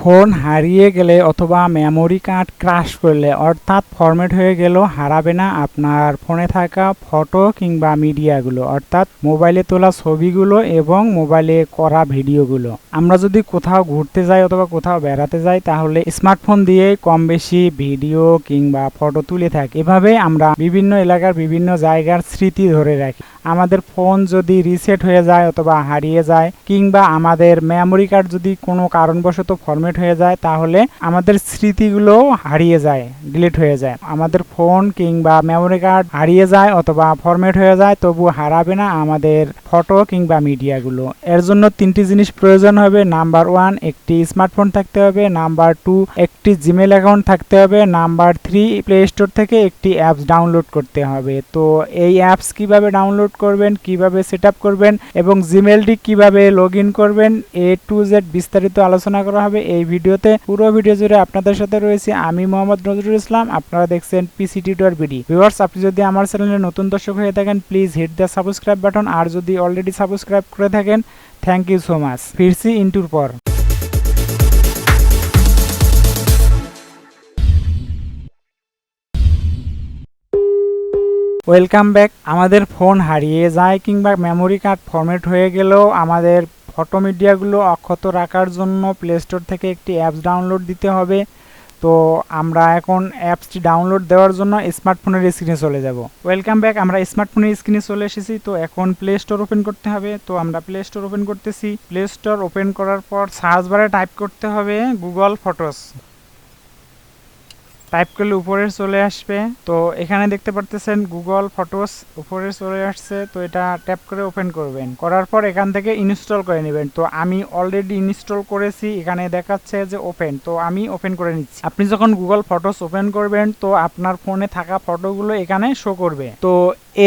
Phone হারিয়ে গেলে অথবা মেমোরি কার্ড ক্রাশ করলে অর্থাৎ ফরম্যাট হয়ে গেলেও হারাবে না আপনার ফোনে থাকা ফটো কিংবা মিডিয়াগুলো, অর্থাৎ মোবাইলে তোলা ছবিগুলো এবং মোবাইলে করা ভিডিওগুলো। আমরা যদি কোথাও ঘুরতে যাই অথবা কোথাও বেড়াতে যাই তাহলে স্মার্টফোন দিয়ে কম বেশি ভিডিও কিংবা ফটো তুলে থাকি। এভাবে আমরা বিভিন্ন এলাকার বিভিন্ন জায়গার স্মৃতি ধরে রাখি। আমাদের ফোন যদি রিসেট হয়ে যায় অথবা হারিয়ে যায় কিংবা আমাদের মেমোরি কার্ড যদি কোনো কারণবশত ফরম্যাট হয়ে যায় তাহলে আমাদের স্মৃতিগুলো হারিয়ে যায়, ডিলিট হয়ে যায়। আমাদের ফোন কিংবা মেমোরি কার্ড হারিয়ে যায় অথবা ফরম্যাট হয়ে যায়, তবু হারাবে না আমাদের ফটো কিংবা মিডিয়াগুলো। এর জন্য তিনটি জিনিস প্রয়োজন হবে। নাম্বার 1, একটি স্মার্টফোন থাকতে হবে। নাম্বার 2, একটি জিমেল অ্যাকাউন্ট থাকতে হবে। নাম্বার 3, প্লে স্টোর থেকে একটি অ্যাপস ডাউনলোড করতে হবে। তো এই অ্যাপস কিভাবে ডাউনলোড করবেন, কিভাবে সেট আপ করবেন এবং জিমেলটি কিভাবে লগ ইন করবেন, A to Z বিস্তারিত আলোচনা করা হবে এই ভিডিওতে। পুরো ভিডিও জুড়ে আপনাদের সাথে রয়েছে আমি মোহাম্মদ নজরুল ইসলাম। আপনারা দেখছেন পিসি টিউটর বিডি। ভিউয়ার্স, আপনি যদি আমার চ্যানেলে নতুন দর্শক হয়ে থাকেন please hit the subscribe button, আর যদি অলরেডি সাবস্ক্রাইব করে থাকেন থ্যাংক ইউ সো মাচ। ফিরছি ইন্টুর পর। Welcome back. আমাদের ফোন হারিয়ে যায় কিংবা মেমোরি কার্ড ফরম্যাট হয়ে গেলেও আমাদের ফটো মিডিয়াগুলো অক্ষত রাখার জন্য প্লে স্টোর থেকে একটি অ্যাপস ডাউনলোড দিতে হবে। তো আমরা এখন অ্যাপসটি ডাউনলোড দেওয়ার জন্য স্মার্টফোনের স্ক্রিনে চলে যাব। Welcome back. আমরা স্মার্টফোনের স্ক্রিনে চলে এসেছি। তো এখন প্লে স্টোর ওপেন করতে হবে। তো আমরা প্লে স্টোর ওপেন করতেছি। প্লে স্টোর ওপেন করার পর সার্চ বারে টাইপ করতে হবে গুগল ফটোস। টাইপ করলে উপরে চলে আসবে। তো এখানে দেখতে পারতেছেন গুগল ফটোস উপরে চলে আসছে। তো এটা ট্যাপ করে ওপেন করবেন। করার পর এখান থেকে ইনস্টল করে নেবেন। তো আমি অলরেডি ইনস্টল করেছি, এখানে দেখাচ্ছে যে ওপেন। তো আমি ওপেন করে নিচ্ছি। আপনি যখন গুগল ফটোস ওপেন করবেন তো আপনার ফোনে থাকা ফটোগুলো এখানে শো করবে। তো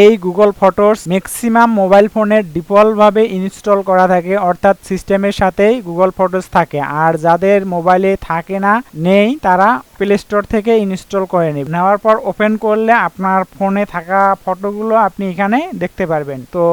এই গুগল ফটোস ম্যাক্সিমাম মোবাইল ফোনের ডিফল্টভাবে ইনস্টল করা থাকে, অর্থাৎ সিস্টেমের সাথেই গুগল ফটোস থাকে। আর যাদের মোবাইলে থাকে না, নেই, তারা প্লে স্টোর থেকে ইনস্টল করে নেবেন। নেওয়ার পর ওপেন করলে আপনার ফোনে থাকা ফটোগুলো আপনি এখানে দেখতে পারবেন। তো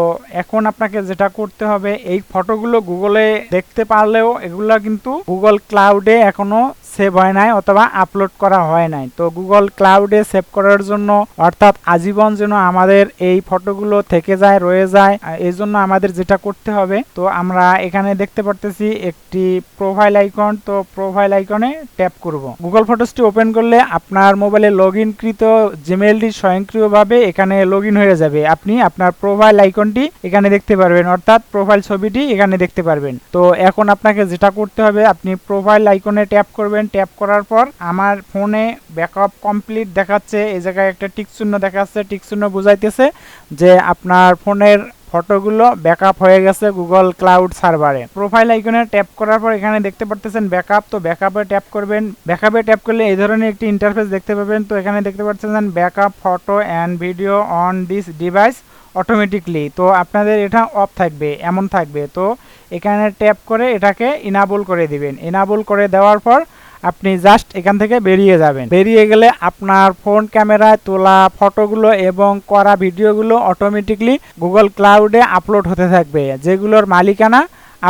এখন আপনাকে যেটা করতে হবে, এই ফটোগুলো গুগলে দেখতে পারলেও এগুলো কিন্তু গুগল ক্লাউডে এখনো সেভ হয় নাই অথবা আপলোড করা হয় নাই। তো গুগল ক্লাউডে সেভ করার জন্য, অর্থাৎ আজীবন যেন আমাদের এই ফটোগুলো থেকে যায়, রয়ে যায়, এই জন্য আমাদের যেটা করতে হবে, তো আমরা এখানে দেখতে পারতেছি একটি প্রোফাইল আইকন। তো প্রোফাইল আইকনে ট্যাপ করব। গুগল ফটোসটি ওপেন করলে আপনার মোবাইলে লগ ইনকৃত জিমেলটি স্বয়ংক্রিয়ভাবে এখানে লগ ইন হয়ে যাবে। আপনি আপনার প্রোফাইল আইকনটি এখানে দেখতে পারবেন, অর্থাৎ প্রোফাইল ছবিটি এখানে দেখতে পারবেন। তো এখন আপনাকে যেটা করতে হবে, আপনি প্রোফাইল আইকনে ট্যাপ করবেন। ট্যাপ করার পর আমার ফোনে ব্যাকআপ কমপ্লিট দেখাচ্ছে, এই জায়গায় একটা টিক চিহ্ন দেখাচ্ছে। টিক চিহ্ন বুঝাইতেছে যে আপনার ফোনের ফটোগুলো ব্যাকআপ হয়ে গেছে গুগল ক্লাউড সার্ভারে। প্রোফাইল আইকনে ট্যাপ করার পর এখানে দেখতে পারতেছেন ব্যাকআপ। তো ব্যাকআপে ট্যাপ করবেন। ব্যাকআপে ট্যাপ করলে এই ধরনের একটি ইন্টারফেস দেখতে পাবেন। তো এখানে দেখতে পাচ্ছেন backup photo and video on this device automatically. তো আপনাদের এটা অফ থাকবে, এমন থাকবে। তো এখানে ট্যাপ করে এটাকে ইনাবল করে দিবেন। ইনাবল করে দেওয়ার পর আপনি জাস্ট এখান থেকে বেরিয়ে যাবেন। বেরিয়ে গেলে আপনার ফোন ক্যামেরায় তোলা ফটোগুলো এবং করা ভিডিওগুলো অটোমেটিকলি গুগল ক্লাউডে আপলোড হতে থাকবে, যেগুলোর মালিকানা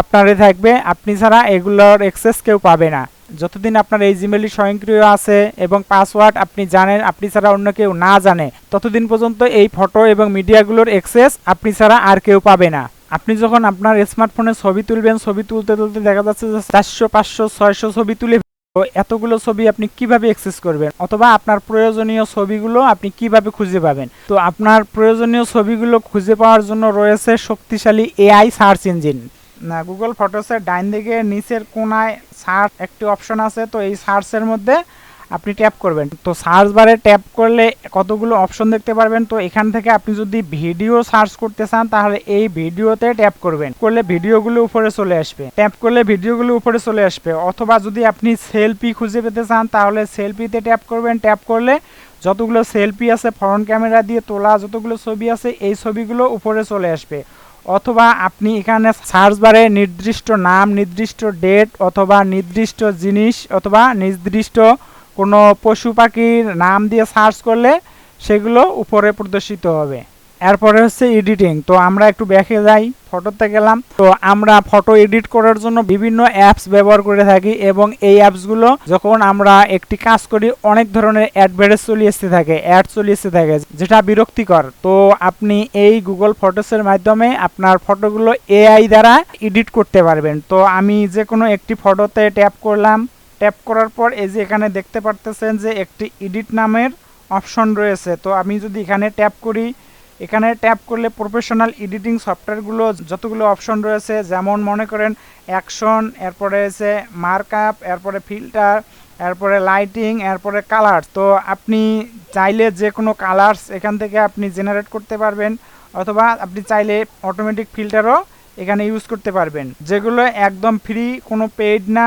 আপনারই থাকবে। আপনি ছাড়া এগুলোর অ্যাক্সেস কেউ পাবে না। যতদিন আপনার এই জিমেলটি স্বয়ংক্রিয় আছে এবং পাসওয়ার্ড আপনি জানেন, আপনি ছাড়া অন্য কেউ না জানে, ততদিন পর্যন্ত এই ফটো এবং মিডিয়াগুলোর অ্যাক্সেস আপনি ছাড়া আর কেউ পাবে না। আপনি যখন আপনার স্মার্টফোনে ছবি তুলবেন, ছবি তুলতে তুলতে দেখা যাচ্ছে যে 400, 500, 600 ছবি তুলে, তো এতগুলো ছবি আপনি কিভাবে অ্যাক্সেস করবেন অথবা আপনার প্রয়োজনীয় ছবিগুলো আপনি কিভাবে খুঁজে পাবেন? তো আপনার প্রয়োজনীয় ছবিগুলো খুঁজে পাওয়ার জন্য রয়েছে শক্তিশালী এআই সার্চ ইঞ্জিন। না, গুগল ফটোসের ডাইন দিকে নিচের কোনায় সার্চ একটি অপশন আছে। তো এই সার্চের মধ্যে আপনি ট্যাপ করবেন। তো সার্চ বারে ট্যাপ করলে কতগুলো অপশন দেখতে পারবেন। তো এখান থেকে আপনি যদি ভিডিও সার্চ করতে চান তাহলে এই ভিডিওতে ট্যাপ করবেন। করলে ভিডিওগুলো উপরে চলে আসবে। ট্যাপ করলে ভিডিওগুলো উপরে চলে আসবে। অথবা যদি আপনি সেলফি খুঁজে পেতে চান তাহলে সেলফিতে ট্যাপ করবেন। ট্যাপ করলে যতগুলো সেলফি আছে, ফ্রন্ট ক্যামেরা দিয়ে তোলা যতগুলো ছবি আছে, এই ছবিগুলো উপরে চলে আসবে। অথবা আপনি এখানে সার্চ বারে নির্দিষ্ট নাম, নির্দিষ্ট ডেট অথবা নির্দিষ্ট জিনিস অথবা নির্দিষ্ট কোনো পশু পাখির নাম দিয়ে সার্চ করলে সেগুলো উপরে প্রদর্শিত হবে। এরপরে হচ্ছে এডিটিং। তো আমরা একটু ব্যাকে যাই, ফটোতে গেলাম। তো আমরা ফটো এডিট করার জন্য বিভিন্ন অ্যাপস ব্যবহার করে থাকি এবং এই অ্যাপসগুলো যখন আমরা একটি কাজ করি অনেক ধরনের অ্যাডভার্টাইজ চলে আসতে থাকে, অ্যাড চলে আসতে থাকে, যেটা বিরক্তিকর। তো আপনি এই গুগল ফটোসের মাধ্যমে আপনার ফটোগুলো এআই দ্বারা এডিট করতে পারবেন। তো আমি যে কোনো একটি ফটোতে ট্যাপ করলাম, ট্যাপ করার পর এই যে এখানে দেখতে পারতেছেন যে একটি এডিট নামের অপশন রয়েছে। তো আমি যদি এখানে ট্যাপ করি, এখানে ট্যাপ করলে প্রফেশনাল এডিটিং সফটওয়্যারগুলো যতগুলো অপশন রয়েছে, যেমন মনে করেন অ্যাকশন, এরপরে আছে মার্কআপ, এরপরে ফিল্টার, এরপরে লাইটিং, এরপরে কালার্স। তো আপনি চাইলে যে কোনো কালার্স এখান থেকে আপনি জেনারেট করতে পারবেন, অথবা আপনি চাইলে অটোমেটিক ফিল্টারও এখানে ইউজ করতে পারবেন, যেগুলো একদম ফ্রি, কোনো পেইড না।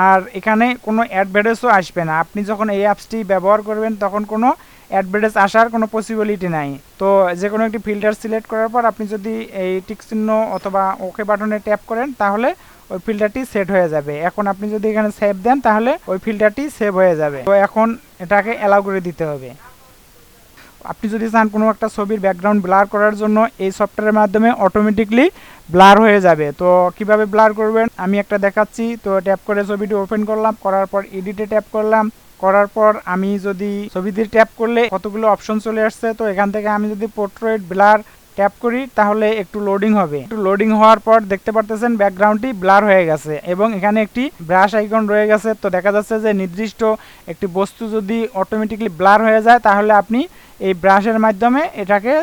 আর এখানে কোনো অ্যাডভার্টাইজও আসবে না। আপনি যখন এই অ্যাপসটি ব্যবহার করবেন তখন কোনো অ্যাডভার্টাইজ আসার কোনো পসিবিলিটি নাই। তো যে কোনো একটি ফিল্টার সিলেক্ট করার পর আপনি যদি এই টিক চিহ্ন অথবা ওকে বাটনে ট্যাপ করেন তাহলে ওই ফিল্টারটি সেট হয়ে যাবে। এখন আপনি যদি এখানে সেভ দেন তাহলে ওই ফিল্টারটি সেভ হয়ে যাবে। তো এখন এটাকে অ্যালাউ করে দিতে হবে। আপনি যদি চান কোনো একটা ছবির ব্যাকগ্রাউন্ড ব্লার করার জন্য এই সফটওয়্যারের মাধ্যমে অটোমেটিকলি ব্লার হয়ে যাবে। তো কিভাবে ব্লার করবেন আমি একটা দেখাচ্ছি। তো ট্যাপ করে ছবিটি ওপেন করলাম, করার পর এডিটে ট্যাপ করলাম, করার পর আমি যদি ছবিতে ট্যাপ করলে কতগুলো অপশন চলে আসছে। তো এখান থেকে আমি যদি পোর্ট্রেট ব্লার ট্যাপ করি তাহলে একটু লোডিং হবে। একটু লোডিং হওয়ার পর দেখতে পারতেছেন ব্যাকগ্রাউন্ডটি ব্লার হয়ে গেছে এবং এখানে একটি ব্রাশ আইকন রয়ে গেছে। তো দেখা যাচ্ছে যে নির্দিষ্ট একটি বস্তু যদি অটোমেটিকলি ব্লার হয়ে যায় তাহলে আপনি এই ব্রাশের মাধ্যমে এটাকে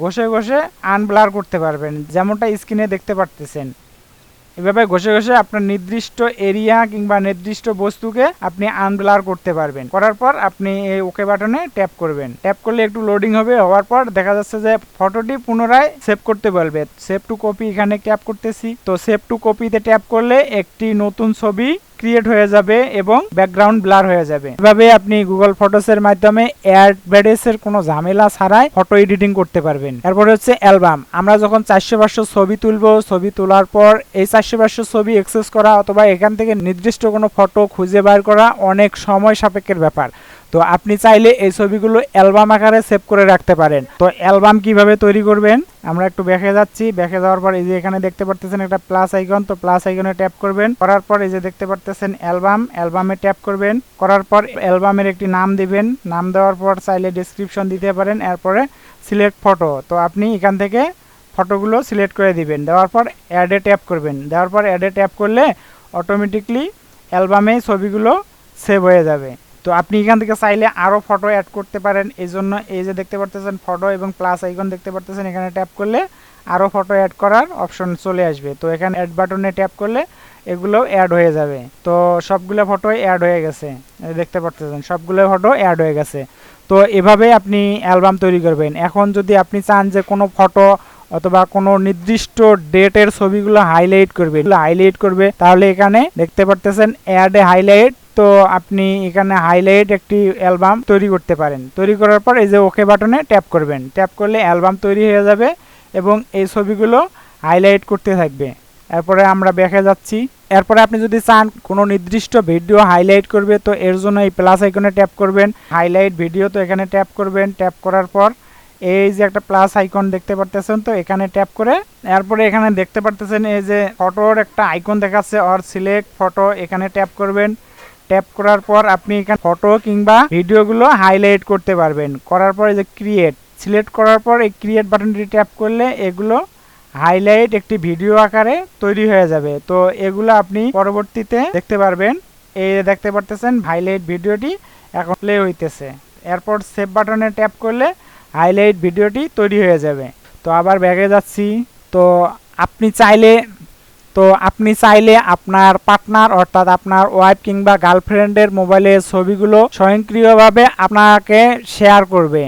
ঘষে ঘষে আনব্লার করতে পারবেন, যেমনটা স্ক্রিনে দেখতে পারতেছেন। এভাবে ঘষে ঘষে আপনার নির্দিষ্ট এরিয়া কিংবা নির্দিষ্ট বস্তুকে আপনি আনব্লার করতে পারবেন। করার পর আপনি এই ওকে বাটনে ট্যাপ করবেন। ট্যাপ করলে একটু লোডিং হবে, হওয়ার পর দেখা যাচ্ছে যে ফটোটি পুনরায় সেভ করতে বলবে। সেভ টু কপি এখানে ট্যাপ করতেছি। তো সেভ টু কপিতে ট্যাপ করলে একটি নতুন ছবি ক্রিয়েট হয়ে যাবে এবং ব্যাকগ্রাউন্ড ব্লার হয়ে যাবে। এভাবে আপনি গুগল ফটোসের মাধ্যমে অ্যাডভার্টাইজের কোনো ঝামেলা ছাড়াই ফটো এডিটিং করতে পারবেন। এরপরে হচ্ছে অ্যালবাম। আমরা যখন 400-500 ছবি তুলবো, ছবি তোলার পর এই 400-500 ছবি অ্যাক্সেস করা অথবা এখান থেকে নির্দিষ্ট কোনো ফটো খুঁজে বের করা অনেক সময় সাপেক্ষের ব্যাপার। তো আপনি চাইলে এই ছবিগুলো অ্যালবাম আকারে সেভ করে রাখতে পারেন। তো অ্যালবাম কিভাবে তৈরি করবেন আমরা একটু ব্যাকে যাচ্ছি। ব্যাকে যাওয়ার পর এই যে এখানে দেখতে পারতেছেন একটা প্লাস আইকন। তো প্লাস আইকনে ট্যাপ করবেন, করার পর এই যে দেখতে পারতেছেন অ্যালবাম, অ্যালবামে ট্যাপ করবেন, করার পর অ্যালবামের একটি নাম দিবেন। নাম দেওয়ার পর চাইলে ডেসক্রিপশন দিতে পারেন। এরপরে সিলেক্ট ফটো। তো আপনি এখান থেকে ফটোগুলো সিলেক্ট করে দিবেন, দেওয়ার পর অ্যাডে ট্যাপ করবেন। দেওয়ার পর অ্যাডে ট্যাপ করলে অটোমেটিকলি অ্যালবামে ছবিগুলো সেভ হয়ে যাবে। তো আপনি এখান থেকে চাইলে আরও ফটো অ্যাড করতে পারেন। এই জন্য এই যে দেখতে পারতেছেন ফটো এবং প্লাস আইকন দেখতে পারতেছেন, এখানে ট্যাপ করলে আরও ফটো অ্যাড করার অপশন চলে আসবে। তো এখানে অ্যাড বাটনে ট্যাপ করলে এগুলো অ্যাড হয়ে যাবে। তো সবগুলো ফটোই অ্যাড হয়ে গেছে, দেখতে পারতেছেন সবগুলো ফটো অ্যাড হয়ে গেছে। তো এভাবে আপনি অ্যালবাম তৈরি করবেন। এখন যদি আপনি চান যে কোনো ফটো অথবা কোনো নির্দিষ্ট ডেটের ছবিগুলো হাইলাইট করবে তাহলে এখানে দেখতে পারতেছেন অ্যাড এ হাইলাইট। তো আপনি এখানে হাইলাইট একটি অ্যালবাম তৈরি করতে পারেন। তৈরি করার পর এই যে ওকে বাটনে ট্যাপ করবেন। ট্যাপ করলে অ্যালবাম তৈরি হয়ে যাবে এবং এই ছবিগুলো হাইলাইট করতে থাকবে। এরপরে আমরা ব্যাকে যাচ্ছি। এরপরে আপনি যদি চান কোনো নির্দিষ্ট ভিডিও হাইলাইট করবে তো এর জন্য এই প্লাস আইকনে ট্যাপ করবেন, হাইলাইট ভিডিও। তো এখানে ট্যাপ করবেন। ট্যাপ করার পর এই যে একটা প্লাস আইকন দেখতে পারতেছেন, তো এখানে ট্যাপ করে এরপরে এখানে দেখতে পারতেছেন এই যে ফটোর একটা আইকন দেখাচ্ছে অর সিলেক্ট ফটো, এখানে ট্যাপ করবেন। ট্যাপ করার পর আপনি এখানে ফটো কিংবা ভিডিওগুলো হাইলাইট করতে পারবেন। করার পর এই যে ক্রিয়েট সিলেক্ট করার পর এই ক্রিয়েট বাটনটি ট্যাপ করলে এগুলো হাইলাইট একটি ভিডিও আকারে তৈরি হয়ে যাবে। তো এগুলো আপনি পরবর্তীতে দেখতে পারবেন। এই দেখতে পারতেছেন হাইলাইট ভিডিওটি এখন প্লে হইতেছে। এরপর সেভ বাটনে ট্যাপ করলে হাইলাইট ভিডিওটি তৈরি হয়ে যাবে। তো আবার ব্যাগে যাচ্ছি। তো আপনি চাইলে আপনার পার্টনার অর্থাৎ আপনার ওয়াইফ কিংবা গার্লফ্রেন্ডের মোবাইলের ছবিগুলো স্বয়ংক্রিয়ভাবে আপনাকে শেয়ার করবে।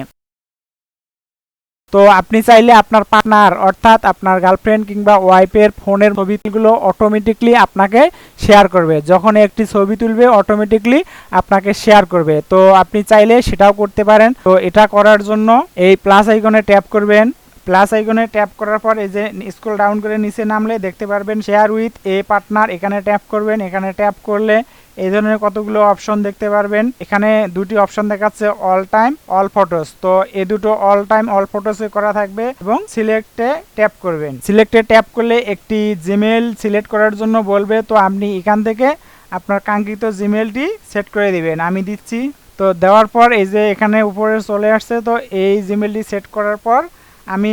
তো আপনি চাইলে আপনার পার্টনার অর্থাৎ আপনার গার্লফ্রেন্ড কিংবা ওয়াইফের ফোনের ছবিগুলো অটোমেটিকলি আপনাকে শেয়ার করবে। যখন একটি ছবি তুলবে অটোমেটিকলি আপনাকে শেয়ার করবে। তো আপনি চাইলে সেটাও করতে পারেন। তো এটা করার জন্য এই প্লাস আইকনে ট্যাপ করবেন। প্লাস আইকনে ট্যাপ করার পর এই যে স্ক্রল ডাউন করে নিচে নামলে দেখতে পারবেন শেয়ার উইথ এ পার্টনার, এখানে ট্যাপ করবেন। এখানে ট্যাপ করলে এই ধরনের কতগুলো অপশন দেখতে পারবেন। এখানে দুটি অপশন দেখাচ্ছে অল টাইম অল ফটোস, তো এই দুটো অল টাইম অল ফটোসে করা থাকবে এবং সিলেক্টে ট্যাপ করবেন। সিলেক্টে ট্যাপ করলে একটি জিমেল সিলেক্ট করার জন্য বলবে, তো আপনি এখান থেকে আপনার কাঙ্ক্ষিত জিমেলটি সেট করে দিবেন। আমি দিচ্ছি, তো দেওয়ার পর এই যে এখানে উপরে চলে আসছে, তো এই জিমেলটি সেট করার পর আমি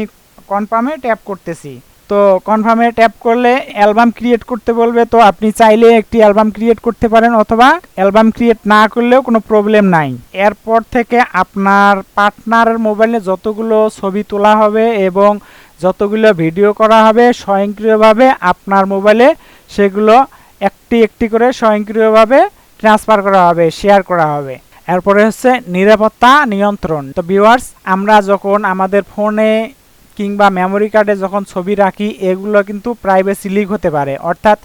কনফার্মে ট্যাপ করতেছি। তো কনফার্মে ট্যাপ করলে অ্যালবাম ক্রিয়েট করতে বলবে, তো আপনি চাইলে একটি অ্যালবাম ক্রিয়েট করতে পারেন অথবা অ্যালবাম ক্রিয়েট না করলেও কোনো প্রবলেম নাই। এরপর থেকে আপনার পার্টনারের মোবাইলে যতগুলো ছবি তোলা হবে এবং যতগুলো ভিডিও করা হবে স্বয়ংক্রিয়ভাবে আপনার মোবাইলে সেগুলো একটি একটি করে স্বয়ংক্রিয়ভাবে ট্রান্সফার করা হবে, শেয়ার করা হবে। এরপরে হচ্ছে নিরাপত্তা নিয়ন্ত্রণ। তো ভিউয়ার্স, আমরা যখন আমাদের ফোনে কিংবা মেমোরি কার্ডে যখন ছবি রাখি এগুলো কিন্তু প্রাইভেসি লিক হতে পারে, অর্থাৎ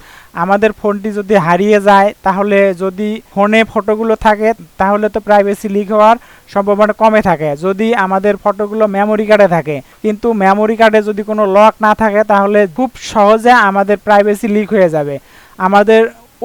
আমাদের ফোনটি যদি হারিয়ে যায় তাহলে যদি ফোনে ফটোগুলো থাকে তাহলে তো প্রাইভেসি লিক হওয়ার সম্ভাবনা কমে থাকে যদি আমাদের ফটোগুলো মেমোরি কার্ডে থাকে। কিন্তু মেমোরি কার্ডে যদি কোনো লক না থাকে তাহলে খুব সহজে আমাদের প্রাইভেসি লিক হয়ে যাবে। আমাদের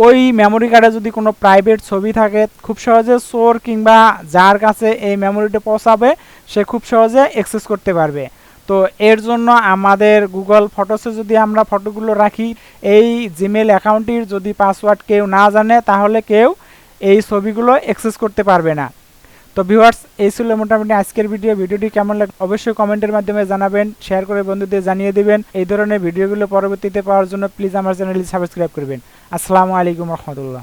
ওই মেমোরি কার্ডে যদি কোনো প্রাইভেট ছবি থাকে খুব সহজে চোর কিংবা যার কাছে এই মেমোরিটা পৌঁছাবে সে খুব সহজে অ্যাক্সেস করতে পারবে। তো এর জন্য আমাদের গুগল ফটোসে যদি আমরা ফটোগুলো রাখি, এই জিমেল অ্যাকাউন্টটির যদি পাসওয়ার্ড কেউ না জানে তাহলে কেউ এই ছবিগুলো অ্যাক্সেস করতে পারবে না। তো ভিউয়ার্স, এই ছিল মোটামুটি আজকের ভিডিওটি কেমন লাগে অবশ্যই কমেন্টের মাধ্যমে জানাবেন, শেয়ার করে বন্ধুদের জানিয়ে দিবেন। এই ধরনের ভিডিওগুলো পরবর্তীতে পাওয়ার জন্য প্লিজ আমার চ্যানেলটি সাবস্ক্রাইব করবেন। আসসালামু আলাইকুম রহমতুল্লাহ।